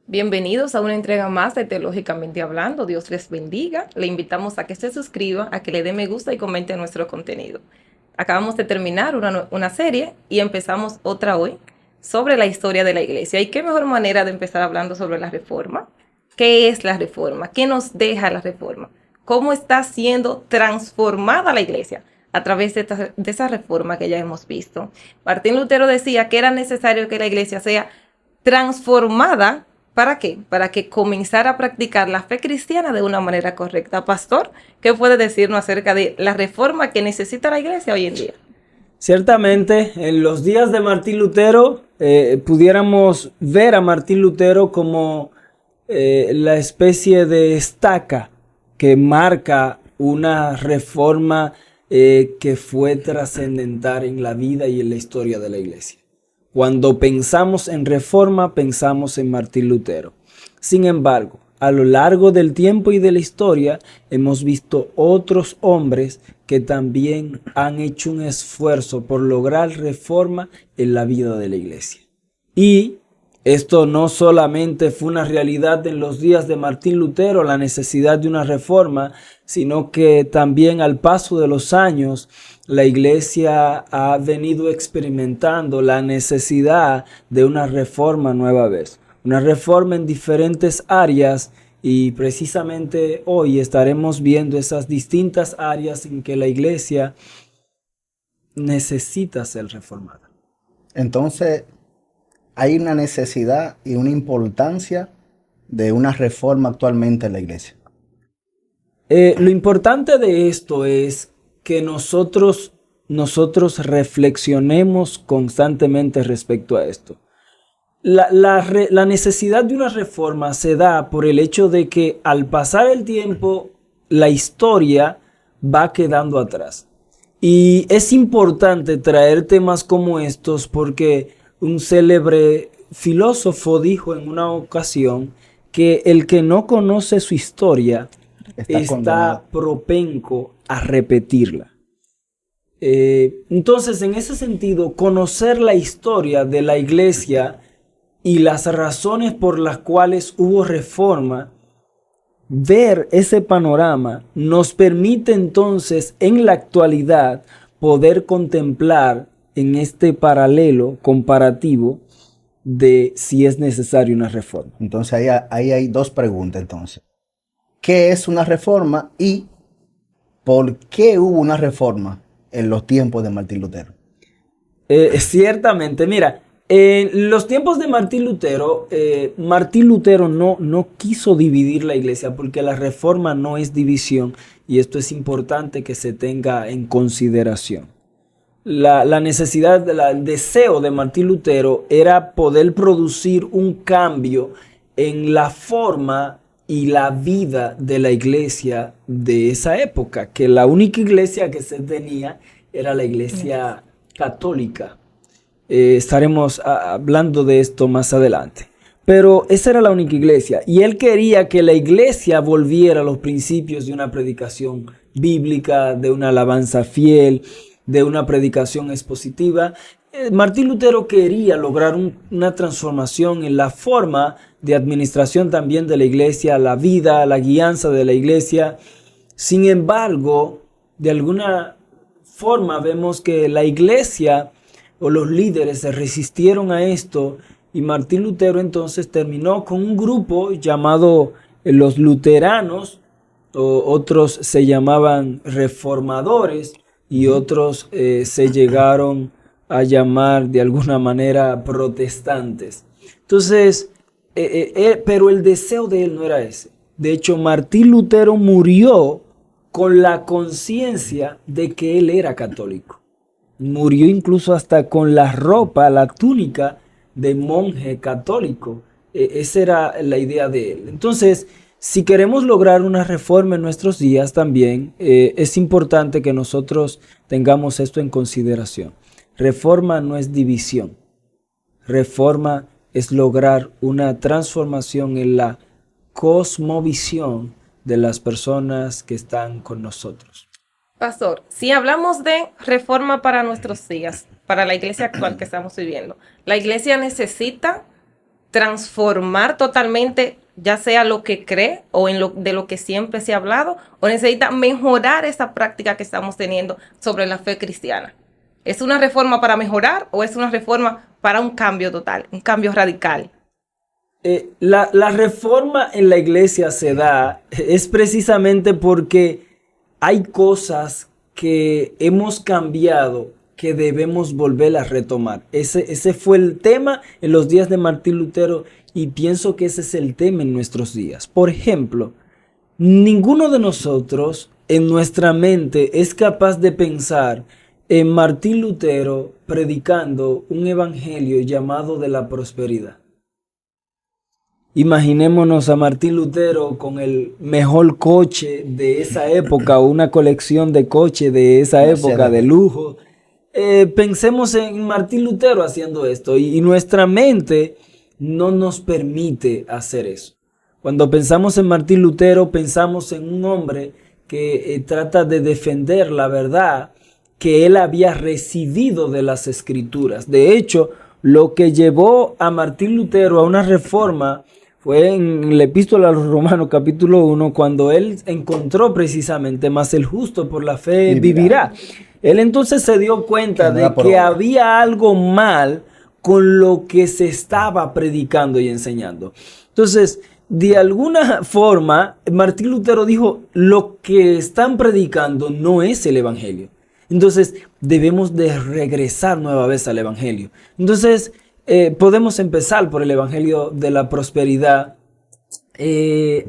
Bienvenidos a una entrega más de Teológicamente Hablando. Dios les bendiga. Le invitamos a que se suscriba, a que le dé me gusta y comente nuestro contenido. Acabamos de terminar una serie y empezamos otra hoy sobre la historia de la iglesia. ¿Y qué mejor manera de empezar hablando sobre la reforma? ¿Qué es la reforma? ¿Qué nos deja la reforma? ¿Cómo está siendo transformada la iglesia a través de esa reforma que ya hemos visto? Martín Lutero decía que era necesario que la iglesia sea transformada. ¿Para qué? Para que comenzara a practicar la fe cristiana de una manera correcta. Pastor, ¿qué puede decirnos acerca de la reforma que necesita la iglesia hoy en día? Ciertamente, en los días de Martín Lutero, pudiéramos ver a Martín Lutero como la especie de estaca que marca una reforma que fue trascendental en la vida y en la historia de la iglesia. Cuando pensamos en reforma, pensamos en Martín Lutero. Sin embargo, a lo largo del tiempo y de la historia, hemos visto otros hombres que también han hecho un esfuerzo por lograr reforma en la vida de la iglesia. Y esto no solamente fue una realidad en los días de Martín Lutero, la necesidad de una reforma, sino que también al paso de los años, la iglesia ha venido experimentando la necesidad de una reforma nueva vez. Una reforma en diferentes áreas y precisamente hoy estaremos viendo esas distintas áreas en que la iglesia necesita ser reformada. Entonces, hay una necesidad y una importancia de una reforma actualmente en la iglesia. Lo importante de esto es que nosotros reflexionemos constantemente respecto a esto. La necesidad de una reforma se da por el hecho de que al pasar el tiempo, la historia va quedando atrás. Y es importante traer temas como estos porque un célebre filósofo dijo en una ocasión que el que no conoce su historia está propenso a repetirla. Entonces, en ese sentido, conocer la historia de la iglesia y las razones por las cuales hubo reforma, ver ese panorama nos permite entonces en la actualidad poder contemplar en este paralelo comparativo de si es necesaria una reforma. Entonces ahí hay dos preguntas entonces. ¿Qué es una reforma y por qué hubo una reforma en los tiempos de Martín Lutero? Ciertamente, mira, en los tiempos de Martín Lutero no quiso dividir la iglesia porque la reforma no es división y esto es importante que se tenga en consideración. La necesidad, el deseo de Martín Lutero era poder producir un cambio en la forma y la vida de la iglesia de esa época, que la única iglesia que se tenía era la iglesia católica. Estaremos hablando de esto más adelante. Pero esa era la única iglesia y él quería que la iglesia volviera a los principios de una predicación bíblica, de una alabanza fiel, de una predicación expositiva. Martín Lutero quería lograr una transformación en la forma de administración también de la iglesia, la vida, la guianza de la iglesia. Sin embargo, de alguna forma vemos que la iglesia o los líderes se resistieron a esto y Martín Lutero entonces terminó con un grupo llamado los luteranos, o otros se llamaban reformadores y otros se llegaron a llamar de alguna manera protestantes. Entonces, pero el deseo de él no era ese. De hecho, Martín Lutero murió con la conciencia de que él era católico. Murió incluso hasta con la ropa, la túnica de monje católico. Esa era la idea de él. Entonces, si queremos lograr una reforma en nuestros días también, es importante que nosotros tengamos esto en consideración. Reforma no es división. Reforma es lograr una transformación en la cosmovisión de las personas que están con nosotros. Pastor, si hablamos de reforma para nuestros días, para la iglesia actual que estamos viviendo, la iglesia necesita transformar totalmente, ya sea lo que cree o de lo que siempre se ha hablado, o necesita mejorar esa práctica que estamos teniendo sobre la fe cristiana? ¿Es una reforma para mejorar o es una reforma para un cambio total, un cambio radical? La reforma en la iglesia se da es precisamente porque hay cosas que hemos cambiado que debemos volver a retomar. Ese fue el tema en los días de Martín Lutero y pienso que ese es el tema en nuestros días. Por ejemplo, ninguno de nosotros en nuestra mente es capaz de pensar en Martín Lutero predicando un evangelio llamado de la prosperidad. Imaginémonos a Martín Lutero con el mejor coche de esa época, una colección de coches de esa época de lujo. Pensemos en Martín Lutero haciendo esto y nuestra mente no nos permite hacer eso. Cuando pensamos en Martín Lutero, pensamos en un hombre que trata de defender la verdad que él había recibido de las Escrituras. De hecho, lo que llevó a Martín Lutero a una reforma fue en la Epístola a los Romanos capítulo 1, cuando él encontró precisamente: más el justo por la fe vivirá. Él entonces se dio cuenta de que había algo mal con lo que se estaba predicando y enseñando. Entonces, de alguna forma, Martín Lutero dijo: lo que están predicando no es el evangelio. Entonces, debemos de regresar nueva vez al evangelio. Entonces, podemos empezar por el evangelio de la prosperidad,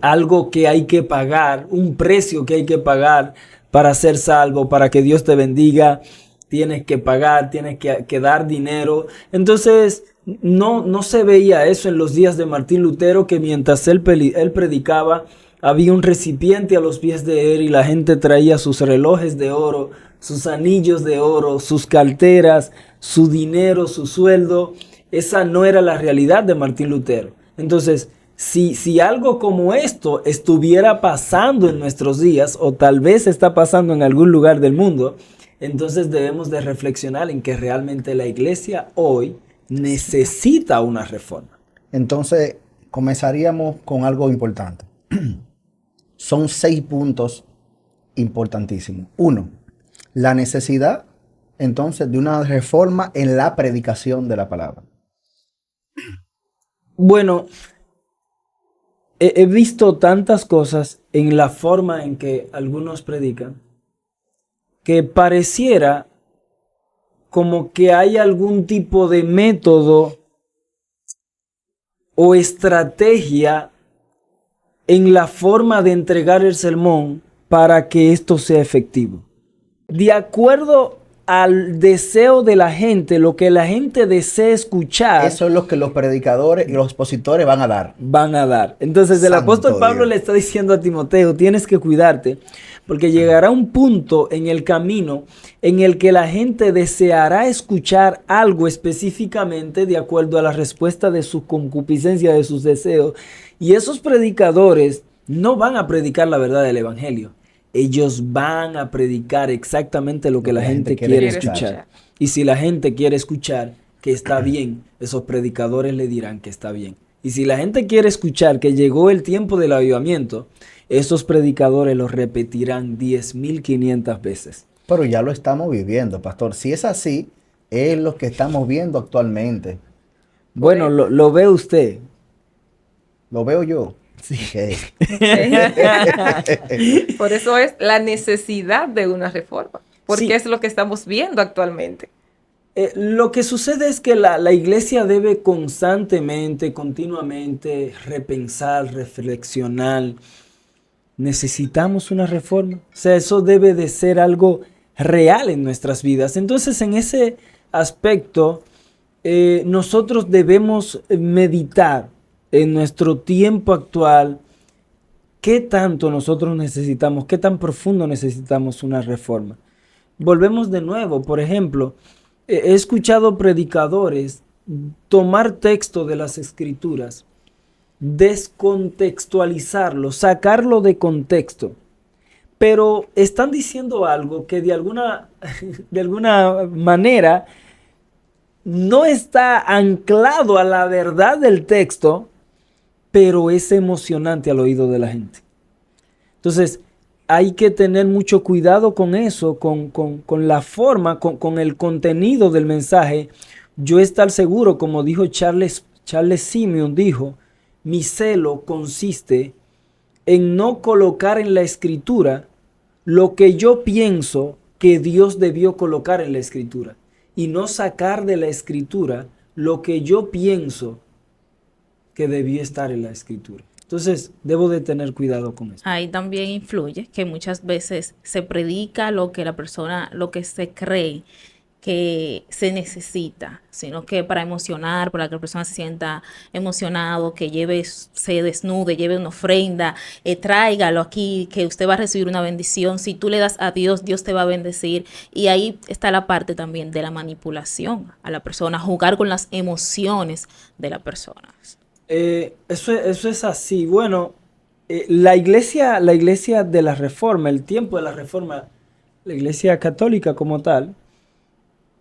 algo que hay que pagar, un precio que hay que pagar para ser salvo, para que Dios te bendiga. Tienes que pagar, tienes que dar dinero. Entonces, no se veía eso en los días de Martín Lutero, que mientras él predicaba, había un recipiente a los pies de él y la gente traía sus relojes de oro, sus anillos de oro, sus carteras, su dinero, su sueldo. Esa no era la realidad de Martín Lutero. Entonces, si algo como esto estuviera pasando en nuestros días, o tal vez está pasando en algún lugar del mundo, entonces debemos de reflexionar en que realmente la iglesia hoy necesita una reforma. Entonces, comenzaríamos con algo importante. Son 6 puntos importantísimos. 1, la necesidad, entonces, de una reforma en la predicación de la palabra. Bueno, he visto tantas cosas en la forma en que algunos predican que pareciera como que hay algún tipo de método o estrategia en la forma de entregar el sermón para que esto sea efectivo. De acuerdo al deseo de la gente, lo que la gente desea escuchar. Eso es lo que los predicadores y los expositores van a dar. Entonces el apóstol Pablo le está diciendo a Timoteo: tienes que cuidarte, porque llegará un punto en el camino en el que la gente deseará escuchar algo específicamente de acuerdo a la respuesta de su concupiscencia, de sus deseos. Y esos predicadores no van a predicar la verdad del evangelio. Ellos van a predicar exactamente lo que la gente quiere escuchar. Y si la gente quiere escuchar que está bien, esos predicadores le dirán que está bien. Y si la gente quiere escuchar que llegó el tiempo del avivamiento, esos predicadores lo repetirán 10.500 veces. Pero ya lo estamos viviendo, pastor. Si es así, es lo que estamos viendo actualmente. Bueno, lo ve usted. Lo veo yo. Sí. Okay. Por eso es la necesidad de una reforma, porque sí, es lo que estamos viendo actualmente. Lo que sucede es que la iglesia debe constantemente, continuamente repensar, reflexionar. Necesitamos una reforma. O sea, eso debe de ser algo real en nuestras vidas. Entonces, en ese aspecto, nosotros debemos meditar en nuestro tiempo actual, ¿qué tanto nosotros necesitamos? ¿Qué tan profundo necesitamos una reforma? Volvemos de nuevo, por ejemplo, he escuchado predicadores tomar texto de las Escrituras, descontextualizarlo, sacarlo de contexto, pero están diciendo algo que de alguna manera no está anclado a la verdad del texto, pero es emocionante al oído de la gente. Entonces, hay que tener mucho cuidado con eso, con la forma, con el contenido del mensaje. Yo estar seguro, como dijo Charles Simeon, dijo, mi celo consiste en no colocar en la escritura lo que yo pienso que Dios debió colocar en la escritura y no sacar de la escritura lo que yo pienso que debió estar en la escritura. Entonces, debo de tener cuidado con eso. Ahí también influye que muchas veces se predica lo que la persona, lo que se cree que se necesita, sino que para emocionar, para que la persona se sienta emocionado, que se desnude, lleve una ofrenda, tráigalo aquí, que usted va a recibir una bendición. Si tú le das a Dios, Dios te va a bendecir. Y ahí está la parte también de la manipulación a la persona, jugar con las emociones de la persona. Eso es así. Bueno, la iglesia de la Reforma, el tiempo de la Reforma, la iglesia católica como tal,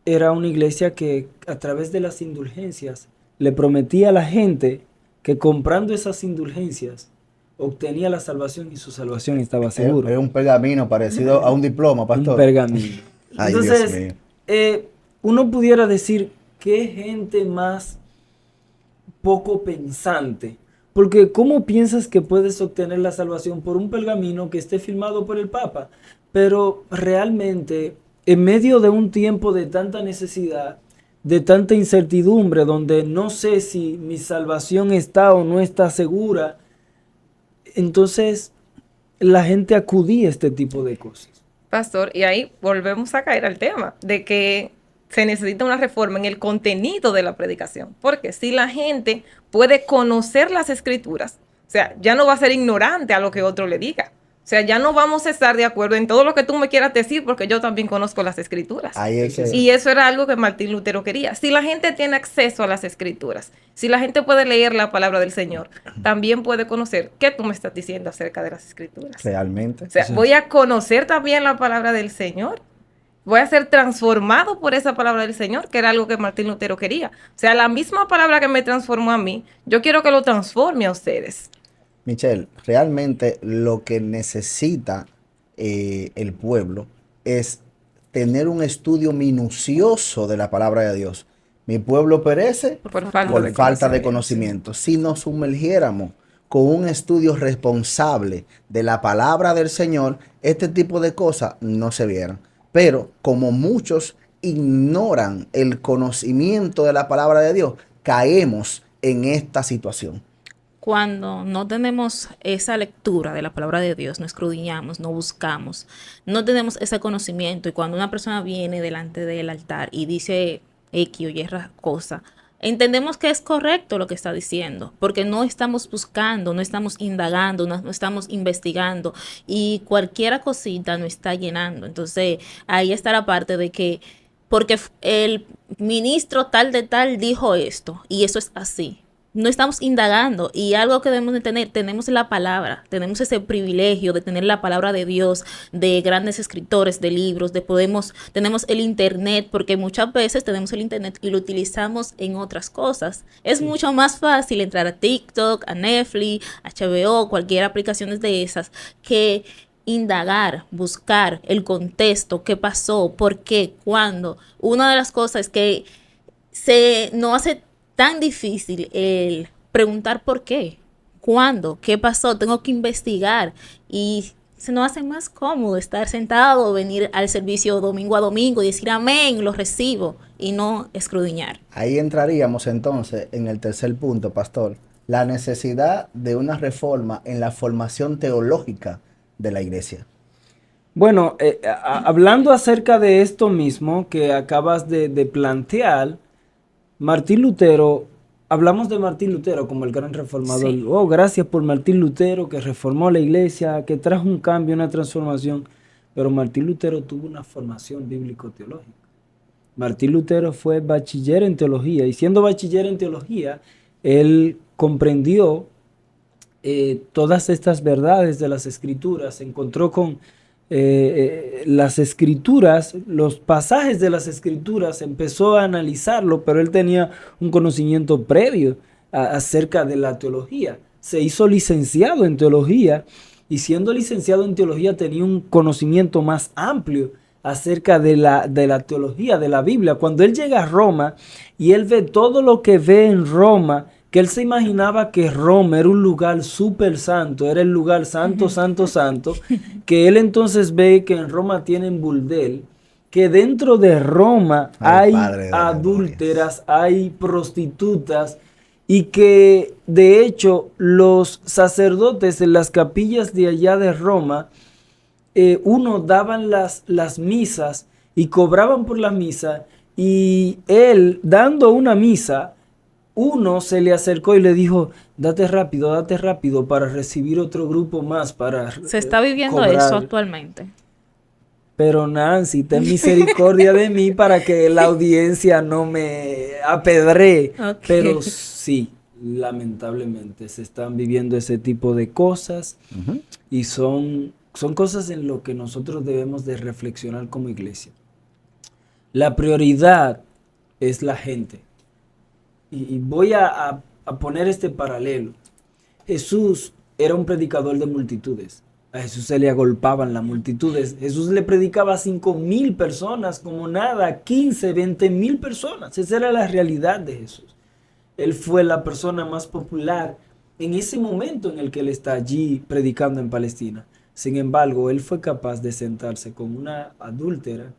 era una iglesia que a través de las indulgencias le prometía a la gente que comprando esas indulgencias obtenía la salvación y su salvación estaba segura. Es un pergamino parecido a un diploma, pastor. Un pergamino. Ay, Entonces, Dios mío. uno pudiera decir, qué gente más poco pensante. Porque ¿cómo piensas que puedes obtener la salvación por un pergamino que esté firmado por el Papa? Pero realmente, en medio de un tiempo de tanta necesidad, de tanta incertidumbre, donde no sé si mi salvación está o no está segura, entonces la gente acudía a este tipo de cosas. Pastor, y ahí volvemos a caer al tema de que se necesita una reforma en el contenido de la predicación. Porque si la gente puede conocer las escrituras, o sea, ya no va a ser ignorante a lo que otro le diga. O sea, ya no vamos a estar de acuerdo en todo lo que tú me quieras decir porque yo también conozco las escrituras. Ahí es que- Y eso era algo que Martín Lutero quería. Si la gente tiene acceso a las escrituras, si la gente puede leer la palabra del Señor, también puede conocer qué tú me estás diciendo acerca de las escrituras. Realmente. O sea, voy a conocer también la palabra del Señor. Voy a ser transformado por esa palabra del Señor, que era algo que Martín Lutero quería. O sea, la misma palabra que me transformó a mí, yo quiero que lo transforme a ustedes. Michelle, realmente lo que necesita el pueblo es tener un estudio minucioso de la palabra de Dios. Mi pueblo perece Por falta por de falta de conocimiento. conocimiento. Si nos sumergiéramos con un estudio responsable de la palabra del Señor, este tipo de cosas no se vieran. Pero como muchos ignoran el conocimiento de la palabra de Dios, caemos en esta situación. Cuando no tenemos esa lectura de la palabra de Dios, no escudriñamos, no buscamos, no tenemos ese conocimiento, y cuando una persona viene delante del altar y dice X o Y cosa, entendemos que es correcto lo que está diciendo, porque no estamos buscando, no estamos indagando, no estamos investigando, y cualquier cosita nos está llenando. Entonces, ahí está la parte de que, porque el ministro tal de tal dijo esto, y eso es así. No estamos indagando, y algo que debemos de tener, tenemos la palabra, tenemos ese privilegio de tener la palabra de Dios, de grandes escritores, de libros, tenemos el internet, porque muchas veces tenemos el internet y lo utilizamos en otras cosas. Es mucho más fácil entrar a TikTok, a Netflix, HBO, cualquier aplicación de esas, que indagar, buscar el contexto, qué pasó, por qué, cuándo. Una de las cosas es que no hace tan difícil el preguntar por qué, cuándo, qué pasó. Tengo que investigar, y se nos hace más cómodo estar sentado, venir al servicio domingo a domingo y decir amén, lo recibo, y no escudriñar. Ahí entraríamos entonces en el tercer punto, pastor, la necesidad de una reforma en la formación teológica de la iglesia. Bueno, hablando acerca de esto mismo que acabas de plantear, Martín Lutero, hablamos de Martín Lutero como el gran reformador. Sí. Oh, gracias por Martín Lutero, que reformó la iglesia, que trajo un cambio, una transformación. Pero Martín Lutero tuvo una formación bíblico-teológica. Martín Lutero fue bachiller en teología, y siendo bachiller en teología, él comprendió todas estas verdades de las escrituras, se encontró con las escrituras, los pasajes de las escrituras, empezó a analizarlo, pero él tenía un conocimiento previo acerca de la teología. Se hizo licenciado en teología y siendo licenciado en teología tenía un conocimiento más amplio acerca de la teología, de la Biblia. Cuando él llega a Roma y él ve todo lo que ve en Roma, que él se imaginaba que Roma era un lugar súper santo, era el lugar santo, santo, santo, que él entonces ve que en Roma tienen burdel, que dentro de Roma hay adúlteras, hay prostitutas, y que de hecho los sacerdotes en las capillas de allá de Roma, uno daban las misas y cobraban por la misa, y él dando una misa, uno se le acercó y le dijo, date rápido para recibir otro grupo más para Se está viviendo cobrar. eso actualmente. Pero Nancy, ten misericordia de mí para que la audiencia no me apedree. Ok. Pero sí, lamentablemente se están viviendo ese tipo de cosas y son cosas en lo que nosotros debemos de reflexionar como iglesia. La prioridad es la gente. Y voy a poner este paralelo. Jesús era un predicador de multitudes. A Jesús se le agolpaban las multitudes. Jesús le predicaba a 5,000 personas como nada, 15, 20,000 personas. Esa era la realidad de Jesús. Él fue la persona más popular en ese momento en el que él está allí predicando en Palestina. Sin embargo, él fue capaz de sentarse con una adúltera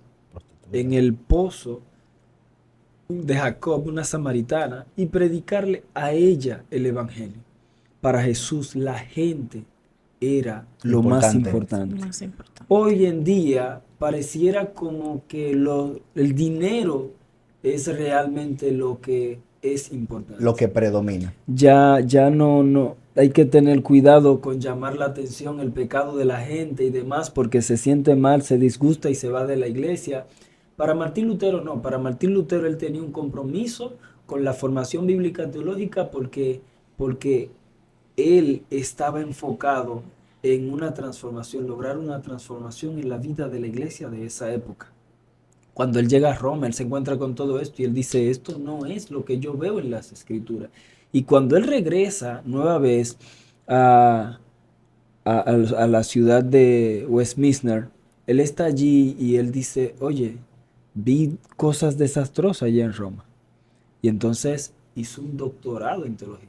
en el pozo de Jacob, una samaritana, y predicarle a ella el evangelio. Para Jesús la gente era lo más importante. Más importante. Hoy en día pareciera como que el dinero es realmente lo que es importante. Lo que predomina. Ya no, hay que tener cuidado con llamar la atención el pecado de la gente y demás, porque se siente mal, se disgusta y se va de la iglesia. Para Martín Lutero no, para Martín Lutero él tenía un compromiso con la formación bíblica teológica porque él estaba enfocado en una transformación, lograr una transformación en la vida de la iglesia de esa época. Cuando él llega a Roma, él se encuentra con todo esto y él dice, esto no es lo que yo veo en las escrituras. Y cuando él regresa nueva vez a la ciudad de Westminster, él está allí y él dice, oye, vi cosas desastrosas allá en Roma. Y entonces hizo un doctorado en teología.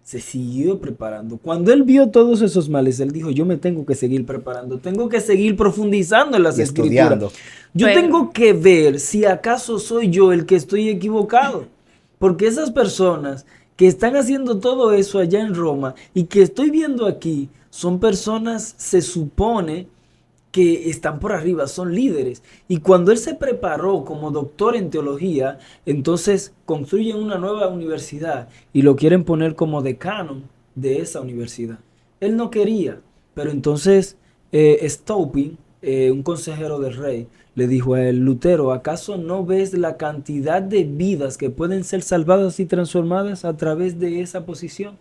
Se siguió preparando. Cuando él vio todos esos males, él dijo, yo me tengo que seguir preparando, tengo que seguir profundizando en las escrituras. Yo tengo que ver si acaso soy yo el que estoy equivocado. Porque esas personas que están haciendo todo eso allá en Roma y que estoy viendo aquí, son personas, se supone, que están por arriba, son líderes. Y cuando él se preparó como doctor en teología, entonces construyen una nueva universidad y lo quieren poner como decano de esa universidad. Él no quería, pero entonces Stoupin, un consejero del rey, le dijo a él, Lutero, ¿acaso no ves la cantidad de vidas que pueden ser salvadas y transformadas a través de esa posición?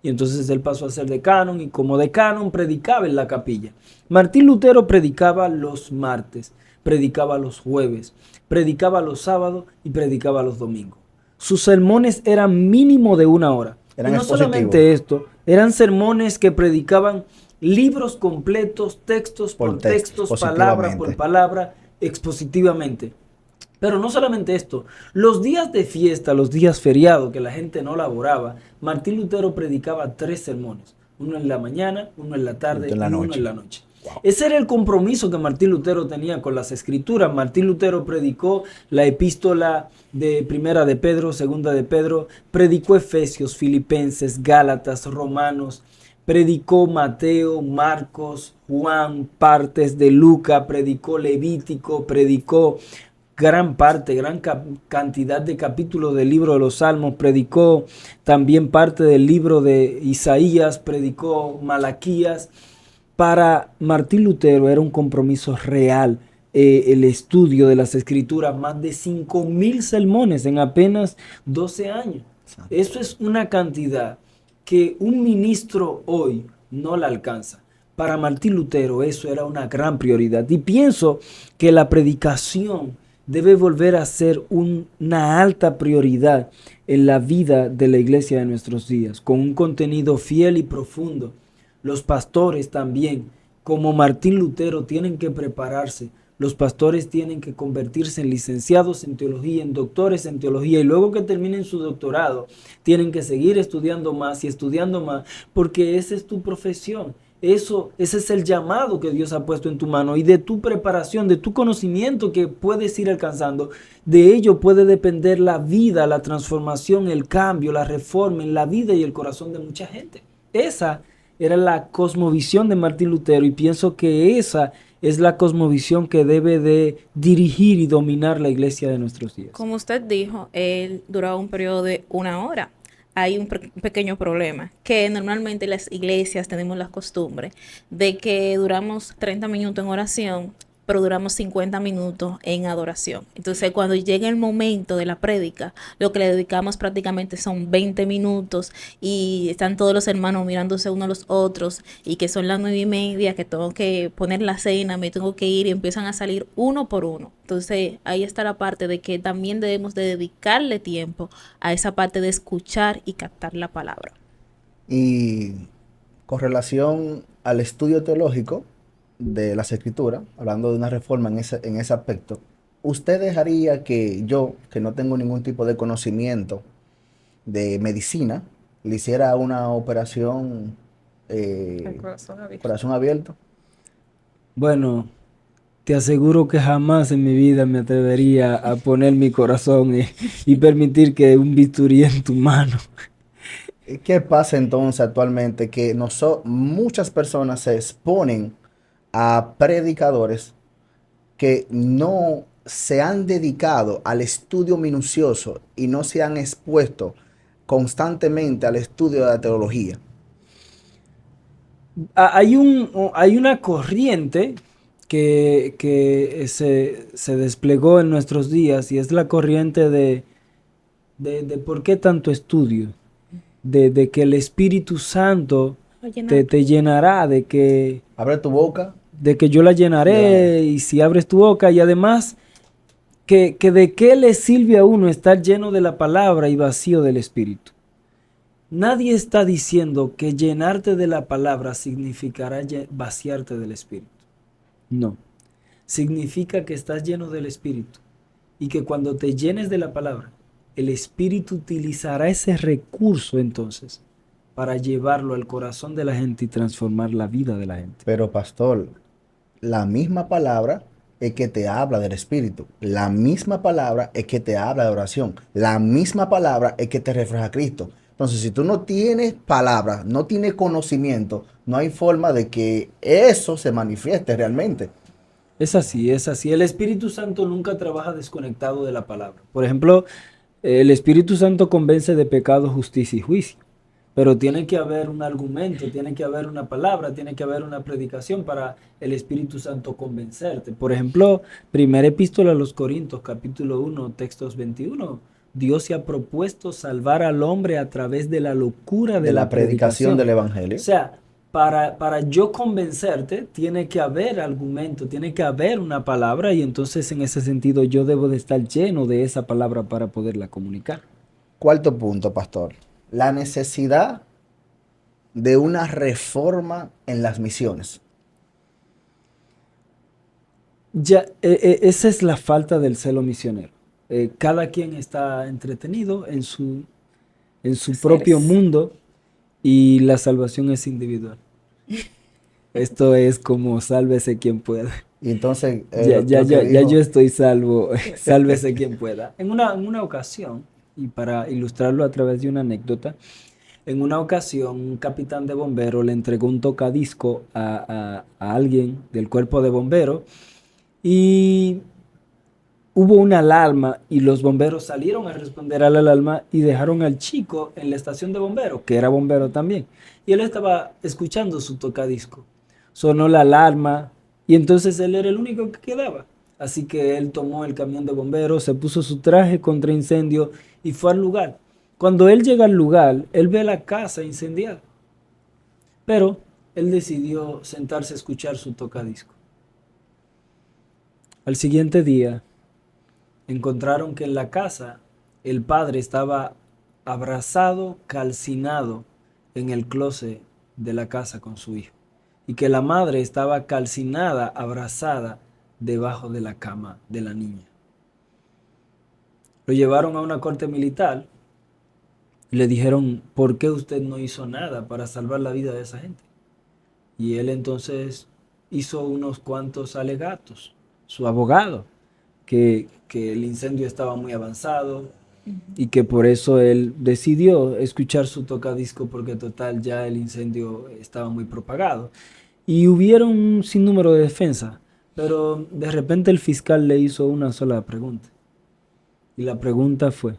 Y entonces él pasó a ser decano y como decano predicaba en la capilla. Martín Lutero predicaba los martes, predicaba los jueves, predicaba los sábados y predicaba los domingos. Sus sermones eran mínimo de 1 hora. Y no solamente esto, eran sermones que predicaban libros completos, textos por textos, palabra por palabra, expositivamente. Pero no solamente esto, los días de fiesta, los días feriados que la gente no laboraba, Martín Lutero predicaba 3 sermones, uno en la mañana, uno en la tarde y uno en la noche. Wow. Ese era el compromiso que Martín Lutero tenía con las escrituras. Martín Lutero predicó la epístola de Primera de Pedro, Segunda de Pedro, predicó Efesios, Filipenses, Gálatas, Romanos, predicó Mateo, Marcos, Juan, partes de Lucas, predicó Levítico, predicó gran cantidad de capítulos del libro de los Salmos, predicó también parte del libro de Isaías, predicó Malaquías. Para Martín Lutero era un compromiso real el estudio de las escrituras, más de 5,000 sermones en apenas 12 años. Eso es una cantidad que un ministro hoy no la alcanza. Para Martín Lutero eso era una gran prioridad. Y pienso que la predicación debe volver a ser una alta prioridad en la vida de la iglesia de nuestros días, con un contenido fiel y profundo. Los pastores también, como Martín Lutero, tienen que prepararse. Los pastores tienen que convertirse en licenciados en teología, en doctores en teología, y luego que terminen su doctorado, tienen que seguir estudiando más y estudiando más, porque esa es tu profesión. Ese es el llamado que Dios ha puesto en tu mano, y de tu preparación, de tu conocimiento que puedes ir alcanzando, de ello puede depender la vida, la transformación, el cambio, la reforma en la vida y el corazón de mucha gente. Esa era la cosmovisión de Martín Lutero, y pienso que esa es la cosmovisión que debe de dirigir y dominar la iglesia de nuestros días. Como usted dijo, él duraba un periodo de 1 hora. Hay un pequeño problema, que normalmente las iglesias tenemos la costumbre de que duramos 30 minutos en oración, pero duramos 50 minutos en adoración. Entonces, cuando llega el momento de la prédica, lo que le dedicamos prácticamente son 20 minutos y están todos los hermanos mirándose unos a los otros, y que son las 9:30, que tengo que poner la cena, me tengo que ir, y empiezan a salir uno por uno. Entonces, ahí está la parte de que también debemos de dedicarle tiempo a esa parte de escuchar y captar la palabra. Y con relación al estudio teológico de las Escrituras, hablando de una reforma en ese aspecto, ¿usted dejaría que yo, que no tengo ningún tipo de conocimiento de medicina, le hiciera una operación El corazón abierto. corazón abierto? Bueno, te aseguro que jamás en mi vida me atrevería a poner mi corazón y permitir que un bisturí en tu mano. ¿Qué pasa entonces actualmente? Que muchas personas se exponen a predicadores que no se han dedicado al estudio minucioso y no se han expuesto constantemente al estudio de la teología. Hay una corriente que se desplegó en nuestros días, y es la corriente de por qué tanto estudio, de que el Espíritu Santo te llenará, de que Abre tu boca. yo la llenaré, y si abres tu boca, y además que de qué le sirve a uno estar lleno de la palabra y vacío del Espíritu. Nadie está diciendo que llenarte de la palabra significará vaciarte del Espíritu. No. Significa que estás lleno del Espíritu, y que cuando te llenes de la palabra, el Espíritu utilizará ese recurso entonces para llevarlo al corazón de la gente y transformar la vida de la gente. Pero pastor, la misma palabra es que te habla del Espíritu. La misma palabra es que te habla de oración. La misma palabra es que te refleja a Cristo. Entonces, si tú no tienes palabra, no tienes conocimiento, no hay forma de que eso se manifieste realmente. Es así, es así. El Espíritu Santo nunca trabaja desconectado de la palabra. Por ejemplo, el Espíritu Santo convence de pecado, justicia y juicio. Pero tiene que haber un argumento, tiene que haber una palabra, tiene que haber una predicación para el Espíritu Santo convencerte. Por ejemplo, primera epístola a los Corintios, capítulo 1, textos 21. Dios se ha propuesto salvar al hombre a través de la locura de la predicación del Evangelio. O sea, para yo convencerte, tiene que haber argumento, tiene que haber una palabra, y entonces en ese sentido yo debo de estar lleno de esa palabra para poderla comunicar. Cuarto punto, pastor. La necesidad de una reforma en las misiones. Esa es la falta del celo misionero. Cada quien está entretenido en su propio mundo, y la salvación es individual. Esto es como sálvese quien pueda. Y entonces ya yo estoy salvo, sálvese quien pueda. En una ocasión, y para ilustrarlo a través de una anécdota, en una ocasión un capitán de bomberos le entregó un tocadisco a alguien del cuerpo de bomberos, y hubo una alarma, y los bomberos salieron a responder a la alarma y dejaron al chico en la estación de bomberos, que era bombero también, y él estaba escuchando su tocadisco. Sonó la alarma, y entonces él era el único que quedaba. Así que él tomó el camión de bomberos, se puso su traje contra incendio y fue al lugar. Cuando él llega al lugar, él ve la casa incendiada. Pero él decidió sentarse a escuchar su tocadisco. Al siguiente día, encontraron que en la casa el padre estaba abrazado, calcinado en el closet de la casa con su hijo, y que la madre estaba calcinada, abrazada debajo de la cama de la niña. Lo llevaron a una corte militar y le dijeron, ¿por qué usted no hizo nada para salvar la vida de esa gente? Y él entonces hizo unos cuantos alegatos, su abogado, que el incendio estaba muy avanzado y que por eso él decidió escuchar su tocadisco porque total ya el incendio estaba muy propagado. Y hubieron un sinnúmero de defensa, pero de repente el fiscal le hizo una sola pregunta. Y la pregunta fue,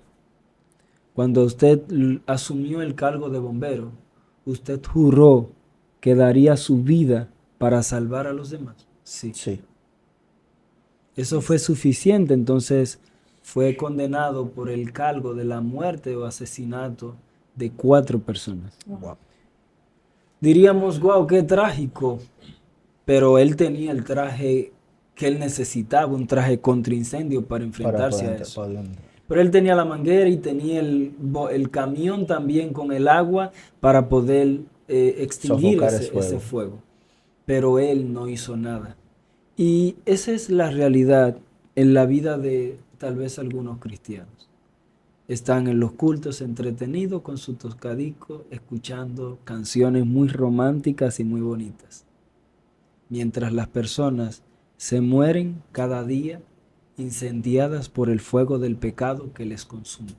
cuando usted asumió el cargo de bombero, ¿usted juró que daría su vida para salvar a los demás? Sí. Sí. Eso fue suficiente, entonces fue condenado por el cargo de la muerte o asesinato de 4 personas. Wow. Diríamos, wow, qué trágico, pero él tenía el traje que él necesitaba, un traje contra incendio para enfrentarse a eso. Pero él tenía la manguera y tenía el camión también con el agua para poder extinguir Sofocar ese fuego. Pero él no hizo nada. Y esa es la realidad en la vida de tal vez algunos cristianos. Están en los cultos entretenidos con su tocadisco, escuchando canciones muy románticas y muy bonitas. Mientras las personas se mueren cada día incendiadas por el fuego del pecado que les consume.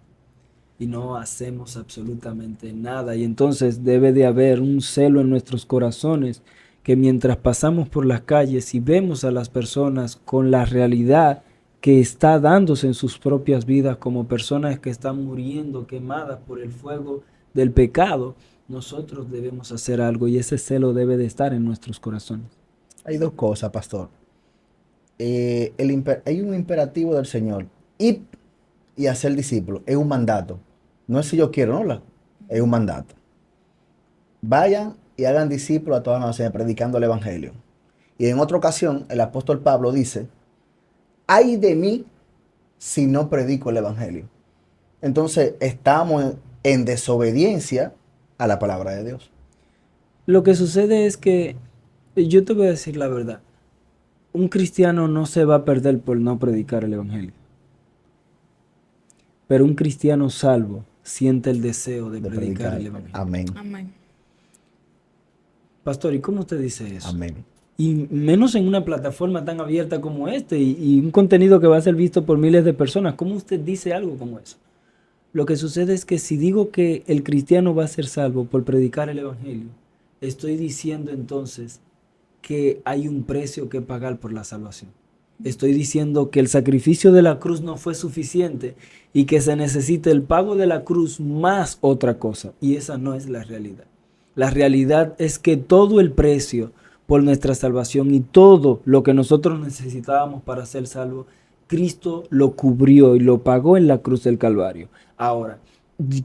Y no hacemos absolutamente nada. Y entonces debe de haber un celo en nuestros corazones que mientras pasamos por las calles y vemos a las personas con la realidad que está dándose en sus propias vidas como personas que están muriendo quemadas por el fuego del pecado, nosotros debemos hacer algo y ese celo debe de estar en nuestros corazones. Hay dos cosas, pastor. Hay un imperativo del Señor. Ir y hacer discípulos. Es un mandato. No es si yo quiero, no. Es un mandato. Vayan y hagan discípulos a todas las naciones, predicando el Evangelio. Y en otra ocasión, el apóstol Pablo dice, ay de mí si no predico el Evangelio. Entonces, estamos en desobediencia a la palabra de Dios. Lo que sucede es que, yo te voy a decir la verdad, un cristiano no se va a perder por no predicar el Evangelio. Pero un cristiano salvo siente el deseo de predicar el Evangelio. Amén. Amén. Pastor, ¿y cómo usted dice eso? Amén. Y menos en una plataforma tan abierta como este y un contenido que va a ser visto por miles de personas. ¿Cómo usted dice algo como eso? Lo que sucede es que si digo que el cristiano va a ser salvo por predicar el Evangelio, estoy diciendo entonces que hay un precio que pagar por la salvación. Estoy diciendo que el sacrificio de la cruz no fue suficiente y que se necesita el pago de la cruz más otra cosa. Y esa no es la realidad. La realidad es que todo el precio por nuestra salvación y todo lo que nosotros necesitábamos para ser salvos, Cristo lo cubrió y lo pagó en la cruz del Calvario. Ahora,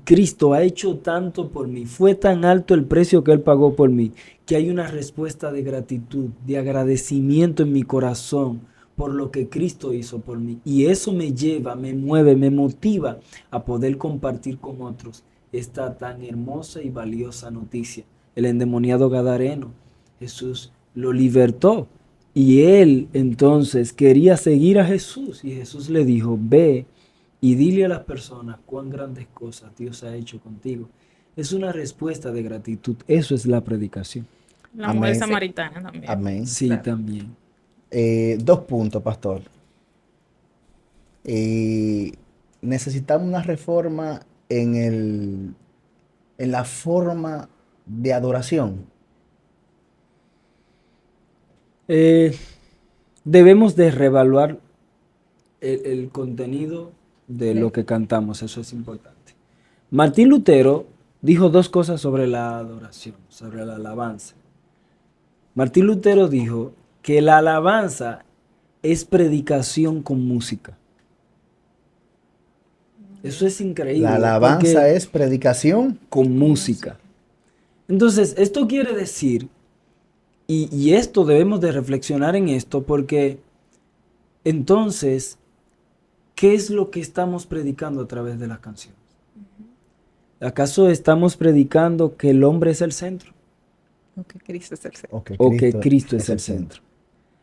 Cristo ha hecho tanto por mí, fue tan alto el precio que Él pagó por mí, que hay una respuesta de gratitud, de agradecimiento en mi corazón por lo que Cristo hizo por mí. Y eso me lleva, me mueve, me motiva a poder compartir con otros esta tan hermosa y valiosa noticia. El endemoniado gadareno, Jesús lo libertó y él entonces quería seguir a Jesús y Jesús le dijo, ve y dile a las personas cuán grandes cosas Dios ha hecho contigo. Es una respuesta de gratitud, eso es la predicación. La Amén. mujer samaritana también. Amén. Sí, Claro. también. 2 puntos, pastor. Necesitamos una reforma en la forma de adoración. Debemos de reevaluar el contenido de lo que cantamos, eso es importante. Martín Lutero dijo 2 cosas sobre la adoración, sobre la alabanza. Martín Lutero dijo que la alabanza es predicación con música. Eso es increíble. La alabanza porque es predicación. con música. Entonces, esto quiere decir Y esto debemos de reflexionar en esto porque entonces, ¿qué es lo que estamos predicando a través de las canciones? ¿Acaso estamos predicando que el hombre es el centro? O que Cristo es el centro. ¿O que Cristo es el centro?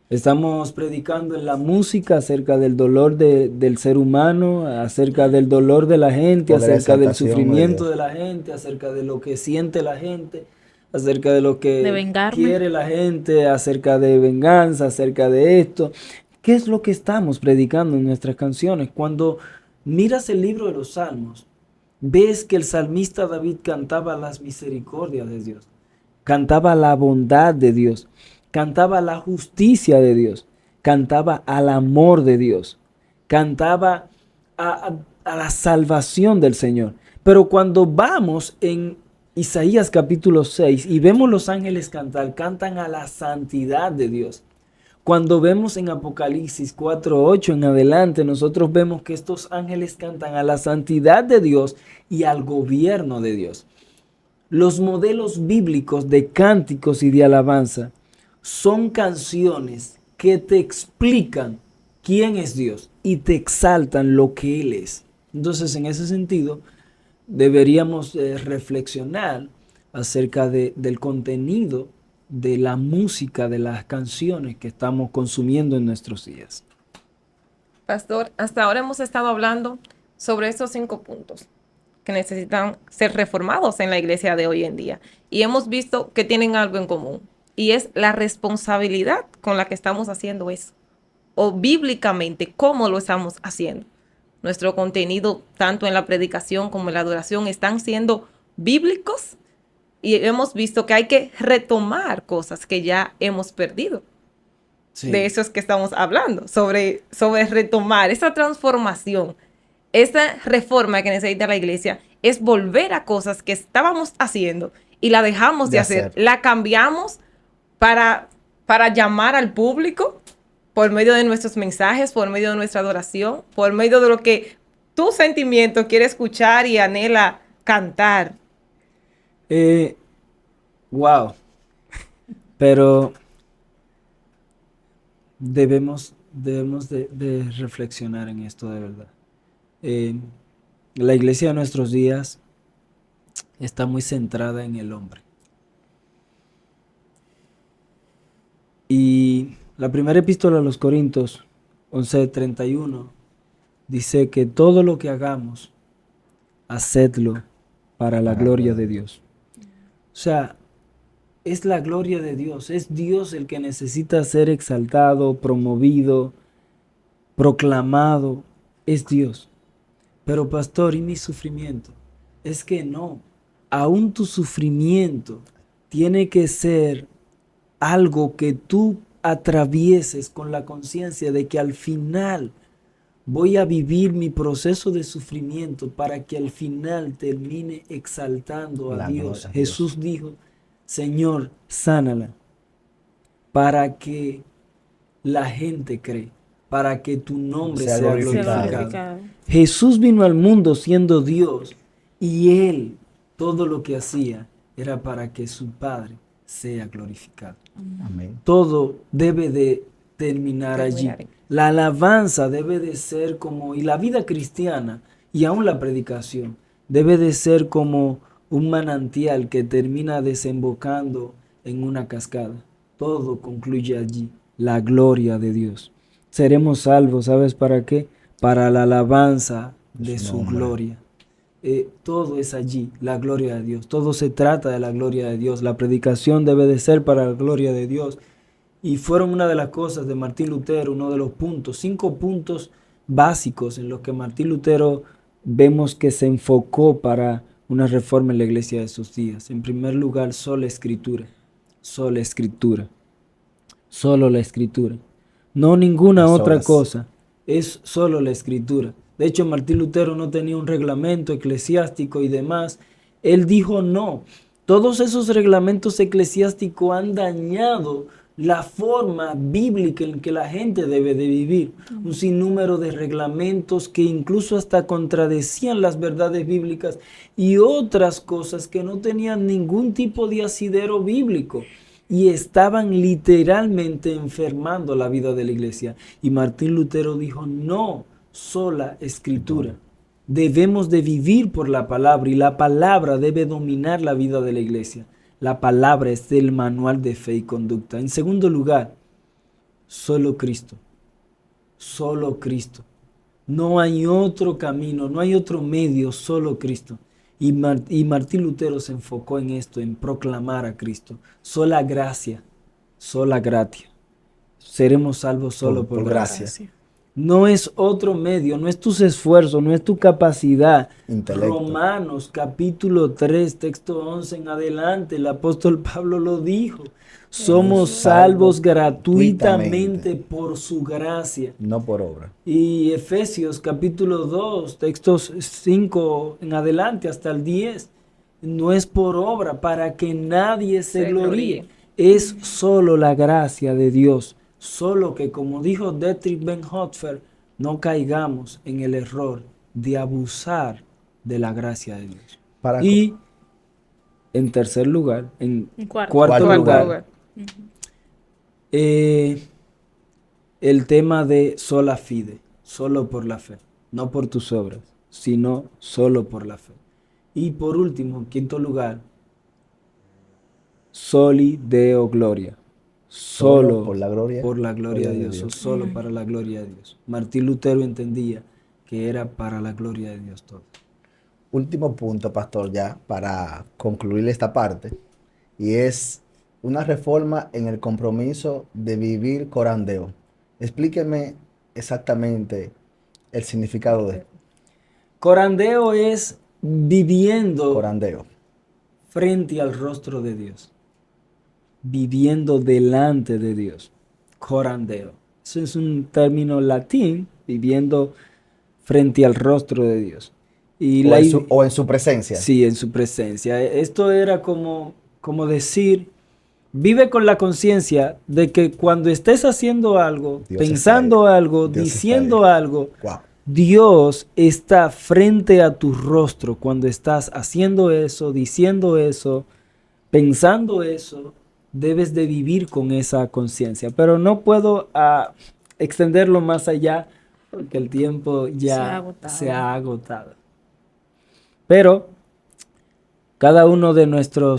Estamos predicando en la música acerca del dolor del ser humano, acerca del dolor de la gente, O de la acerca del exaltación de sufrimiento Dios. de la gente, acerca de lo que siente la gente, acerca de lo que De vengarme. quiere la gente, acerca de venganza, acerca de esto. ¿Qué es lo que estamos predicando en nuestras canciones? Cuando miras el libro de los Salmos, ves que el salmista David cantaba las misericordias de Dios, cantaba la bondad de Dios, cantaba la justicia de Dios, cantaba al amor de Dios, cantaba a la salvación del Señor. Pero cuando vamos en Isaías capítulo 6 y vemos los ángeles cantar, cantan a la santidad de Dios. Cuando vemos en Apocalipsis 4:8 en adelante, nosotros vemos que estos ángeles cantan a la santidad de Dios y al gobierno de Dios. Los modelos bíblicos de cánticos y de alabanza son canciones que te explican quién es Dios y te exaltan lo que Él es. Entonces, en ese sentido, deberíamos reflexionar acerca del contenido de la música, de las canciones que estamos consumiendo en nuestros días. Pastor, hasta ahora hemos estado hablando sobre estos 5 puntos que necesitan ser reformados en la iglesia de hoy en día. Y hemos visto que tienen algo en común, y es la responsabilidad con la que estamos haciendo eso, o bíblicamente cómo lo estamos haciendo. Nuestro contenido, tanto en la predicación como en la adoración, están siendo bíblicos, y hemos visto que hay que retomar cosas que ya hemos perdido. Sí. De eso es que estamos hablando, sobre retomar esa transformación. Esa reforma que necesita la iglesia es volver a cosas que estábamos haciendo y la dejamos de hacer. La cambiamos para llamar al público por medio de nuestros mensajes, por medio de nuestra adoración, por medio de lo que tu sentimiento quiere escuchar y anhela cantar. Wow. Pero debemos de reflexionar en esto de verdad. La iglesia de nuestros días está muy centrada en el hombre. Y la primera epístola a los Corintios 11:31 dice que todo lo que hagamos, hacedlo para la gloria de Dios. O sea, es la gloria de Dios, es Dios el que necesita ser exaltado, promovido, proclamado, es Dios. Pero pastor, ¿y mi sufrimiento? Es que no, aún tu sufrimiento tiene que ser algo que tú atravieses con la conciencia de que al final voy a vivir mi proceso de sufrimiento para que al final termine exaltando a Dios. Jesús dijo, Señor, sánala, para que la gente cree, para que tu nombre sea glorificado. Jesús vino al mundo siendo Dios y Él, todo lo que hacía era para que su Padre sea glorificado. Amén. Todo debe de terminar allí. La alabanza debe de ser como, y la vida cristiana, y aún la predicación, debe de ser como un manantial que termina desembocando en una cascada. Todo concluye allí, la gloria de Dios. Seremos salvos, ¿sabes para qué? Para la alabanza de su gloria. Todo es allí, la gloria de Dios. Todo se trata de la gloria de Dios. La predicación debe de ser para la gloria de Dios. Y fueron una de las cosas de Martín Lutero, uno de los puntos, 5 puntos básicos en los que Martín Lutero vemos que se enfocó para una reforma en la iglesia de sus días. En primer lugar, sola escritura, sola escritura, solo la escritura. No ninguna otra cosa, es solo la escritura. De hecho, Martín Lutero no tenía un reglamento eclesiástico y demás. Él dijo no. Todos esos reglamentos eclesiásticos han dañado la forma bíblica en que la gente debe de vivir. Un sinnúmero de reglamentos que incluso hasta contradecían las verdades bíblicas y otras cosas que no tenían ningún tipo de asidero bíblico. y estaban literalmente enfermando la vida de la iglesia. Y Martín Lutero dijo, no, sola escritura. Debemos de vivir por la palabra y la palabra debe dominar la vida de la iglesia. La palabra es el manual de fe y conducta. En segundo lugar, solo Cristo. Solo Cristo. No hay otro camino, no hay otro medio, solo Cristo. Y Martín Lutero se enfocó en esto, en proclamar a Cristo. Sola gracia, sola gratia. Seremos salvos solo por gracia. No es otro medio, no es tus esfuerzos, no es tu capacidad. Intelecto. Romanos capítulo 3, texto 11 en adelante, el apóstol Pablo lo dijo. Somos salvos gratuitamente por su gracia. No por obra. Y Efesios capítulo 2, textos 5 en adelante hasta el 10. No es por obra para que nadie se gloríe. Es solo la gracia de Dios. Solo que, como dijo Dietrich Bonhoeffer, no caigamos en el error de abusar de la gracia de Dios. Y en tercer lugar, en cuarto lugar, el tema de sola fide, solo por la fe, no por tus obras, sino solo por la fe. Y por último, en quinto lugar, soli deo gloria. Solo por la gloria de Dios, o solo para la gloria de Dios. Martín Lutero entendía que era para la gloria de Dios todo. Último punto, pastor, ya para concluir esta parte, y es una reforma en el compromiso de vivir corandeo. Explíqueme exactamente el significado de corandeo. Es viviendo corandeo frente al rostro de Dios. Viviendo delante de Dios. Corandeo. Eso es un término latín, viviendo frente al rostro de Dios. Y o en su presencia. Sí, en su presencia. Esto era como decir, vive con la conciencia de que cuando estés haciendo algo, Dios pensando algo, diciendo algo, wow, Dios está frente a tu rostro cuando estás haciendo eso, diciendo eso, pensando eso. Debes de vivir con esa conciencia, pero no puedo extenderlo más allá porque el tiempo ya se ha agotado. Pero cada uno de nuestra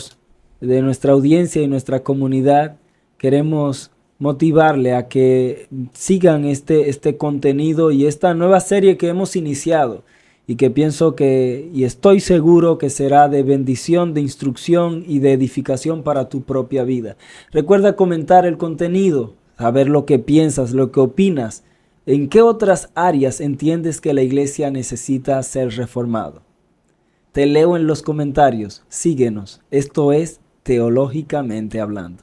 audiencia y nuestra comunidad queremos motivarle a que sigan este contenido y esta nueva serie que hemos iniciado. Y que pienso y estoy seguro que será de bendición, de instrucción y de edificación para tu propia vida. Recuerda comentar el contenido, saber lo que piensas, lo que opinas. ¿En qué otras áreas entiendes que la iglesia necesita ser reformado? Te leo en los comentarios. Síguenos. Esto es Teológicamente Hablando.